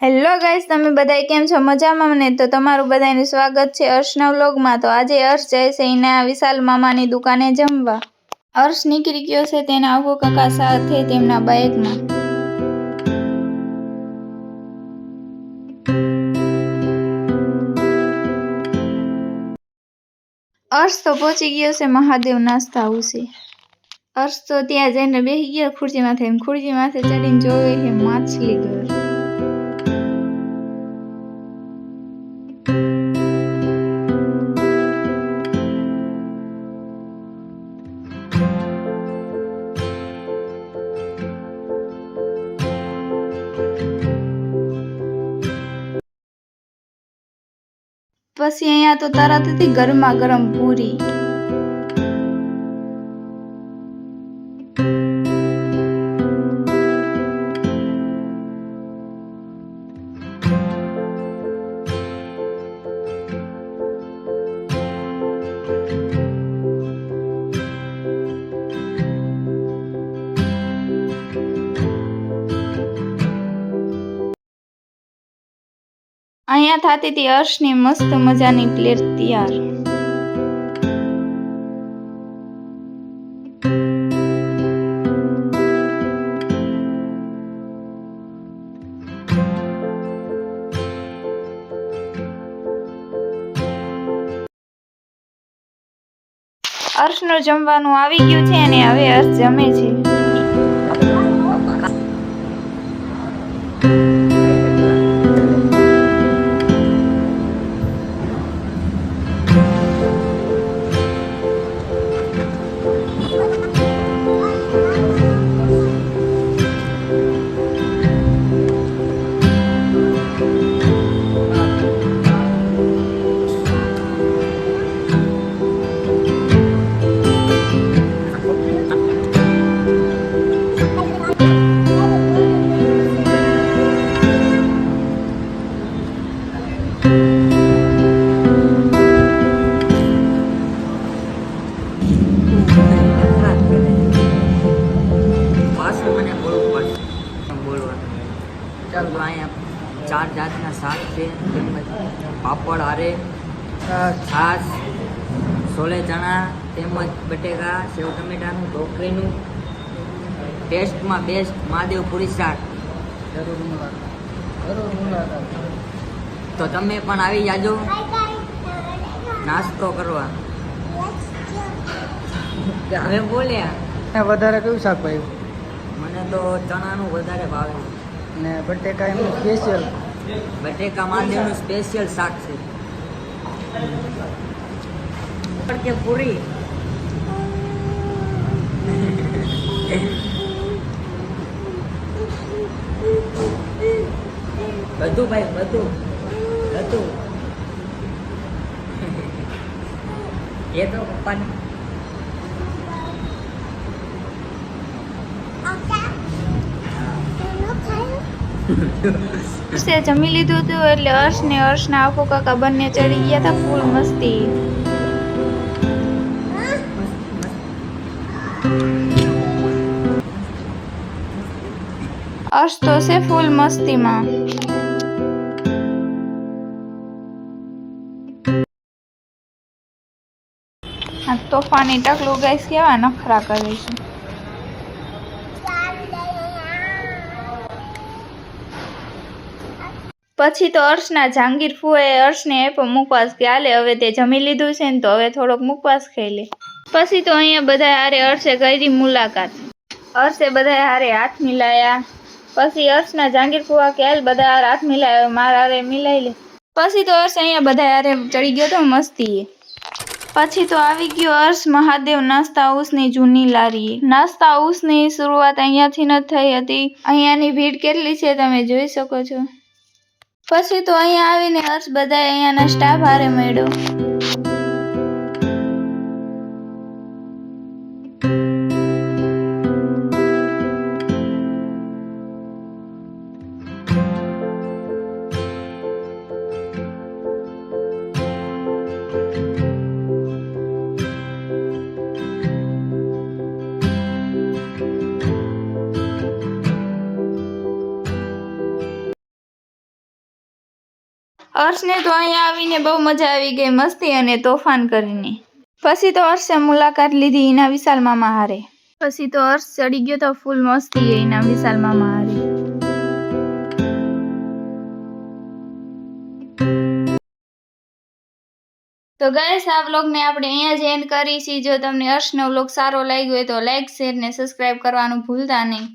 Hello guys, તમે બધાય કેમ છો? મજામાં ને? તો તમારું બધાનું સ્વાગત છે અર્શના વ્લોગમાં। તો આજે અર્શ જાય છે એના વિશાલ મામાની દુકાને જમવા। અર્શ નીકળી ગયો છે તેના આખો કાકા સાથે તેમના બાઇકમાં। અર્શ તો પહોંચી ગયો છે મહાદેવ નાસ્તા હાઉસે। અર્શ તો ત્યાં જઈને બેસી ગયો ખુરશી માથે ચડીને જોવે છે માછલી ઘર। પછી અહીંયા તો તરત હતી ગરમા ગરમ પૂરી। અહીંયા થતી હતી અર્શની મસ્ત મજાની પ્લેટ તૈયાર। અર્શનું જમવાનું આવી ગયું છે અને હવે અર્શ જમે છે। चार जातना शाक है, पापड़ आरे, छाश, छोले चना, तेमज बटेका, सेव टमेटाનું ઢોકળીનું ટેસ્ટમાં બેસ્ટ મહાદેવપુરી શાક। તો તમે પણ આવી જાજો નાસ્તો કરવા। હવે બોલ્યા વધારે કયું શાક ભાઈ? મને તો ચણાનું વધારે ભાવે ને બટેકા એનું સ્પેશિયલ। બટેકા મહાદેવનું સ્પેશિયલ શાક છે। કે પૂરી બધું ભાઈ બધું એ તો પપ્પાને અર્શે જમી લીધું હતું એટલે અર્શ ને અર્શના આખો કાકા બંને ચડી ગયા હતા ફૂલ મસ્તી। અર્શ તો છે ફૂલ મસ્તીમાં। આ તોફાની ટકલું ગાઈસ કેવા નખરા કરે છે। પછી તો અર્શના જહાંગીર ફુએ અર્શને આપ્યો મુખવાસ કે હાલે હવે તે જમી લીધું છે ને તો હવે થોડોક મુખવાસ ખાઈ લે। પછી તો અહીંયા બધા હારે અર્શે કરી મુલાકાત। અર્શે બધા હારે હાથ મિલાયા। પછી અર્શના જહાંગીર ફુવા કે હાલ બધા હારે હાથ મિલાય મારા હારે મિલાઈ લે। પછી તો અર્શ અહીંયા બધા હારે ચડી ગયો તો મસ્તીએ। પછી તો આવી ગયો અર્શ મહાદેવ નાસ્તા હાઉસની જૂની લારીએ। નાસ્તા હાઉસની શરૂઆત અહીંયાથી ન થઈ હતી। અહીંયાની ભીડ કેટલી છે તમે જોઈ શકો છો। પછી તો અહીંયા આવીને અર્શ બધા અહીંયાના સ્ટાફ હારે મળ્યો। હર્ષને તો અહીંયા આવીને બહુ મજા આવી ગઈ મસ્તી અને તોફાન કરીને. પછી તો હર્ષે મુલાકાત લીધી એના વિશાલ મામા હારે. પછી તો હર્ષ ચડી ગયો તો ફૂલ મસ્તી એના વિશાલ મામા હારે. તો ગાઈસ આ વ્લોગને આપણે અહીંયા જ એન્ડ કરી છીએ. જો તમને હર્ષનો વ્લોગ સારો લાગ્યો હોય તો લાઈક શેર ને સબસ્ક્રાઇબ કરવાનું ભૂલતા નહીં.